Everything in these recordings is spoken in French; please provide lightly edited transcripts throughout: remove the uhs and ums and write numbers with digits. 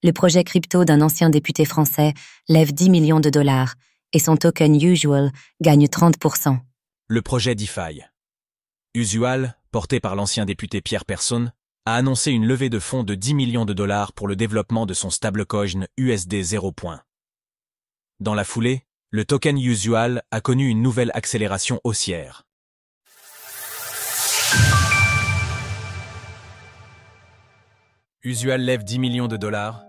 Le projet crypto d'un ancien député français lève 10 millions de dollars et son token Usual gagne 30%. Le projet DeFi. Usual, porté par l'ancien député Pierre Persson, a annoncé une levée de fonds de 10 millions de dollars pour le développement de son stablecoin USD 0. Dans la foulée, le token Usual a connu une nouvelle accélération haussière. Usual lève 10 millions de dollars.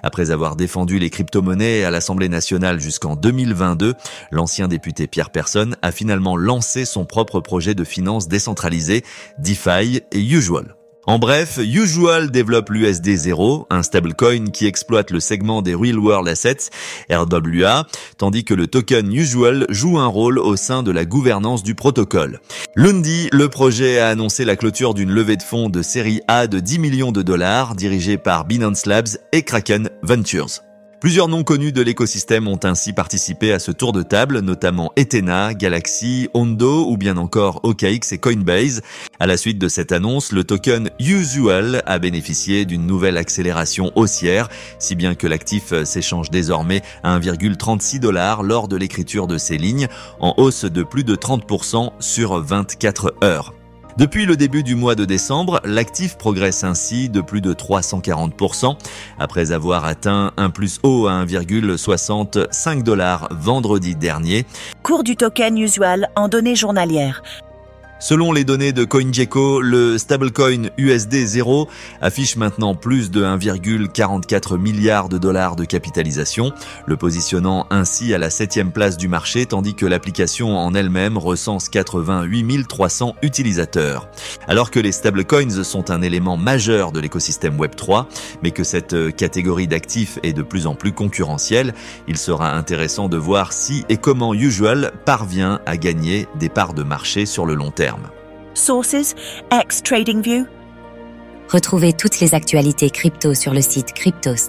Après avoir défendu les crypto-monnaies à l'Assemblée nationale jusqu'en 2022, l'ancien député Pierre Persson a finalement lancé son propre projet de finances décentralisé, DeFi et Usual. En bref, Usual développe l'USD 0, un stablecoin qui exploite le segment des Real World Assets, RWA, tandis que le token Usual joue un rôle au sein de la gouvernance du protocole. Lundi, le projet a annoncé la clôture d'une levée de fonds de série A de 10 millions de dollars dirigée par Binance Labs et Kraken Ventures. Plusieurs noms connus de l'écosystème ont ainsi participé à ce tour de table, notamment Ethena, Galaxy, Ondo ou bien encore OKX et Coinbase. À la suite de cette annonce, le token Usual a bénéficié d'une nouvelle accélération haussière, si bien que l'actif s'échange désormais à 1,36 $ lors de l'écriture de ces lignes, en hausse de plus de 30% sur 24 heures. Depuis le début du mois de décembre, l'actif progresse ainsi de plus de 340%, après avoir atteint un plus haut à 1,65 $ vendredi dernier. Cours du token Usual en données journalières. Selon les données de CoinGecko, le stablecoin USD 0 affiche maintenant plus de 1,44 milliard de dollars de capitalisation, le positionnant ainsi à la 7e place du marché, tandis que l'application en elle-même recense 88 300 utilisateurs. Alors que les stablecoins sont un élément majeur de l'écosystème Web3, mais que cette catégorie d'actifs est de plus en plus concurrentielle, il sera intéressant de voir si et comment Usual parvient à gagner des parts de marché sur le long terme. Sources, TradingView. Retrouvez toutes les actualités crypto sur le site cryptost.fr.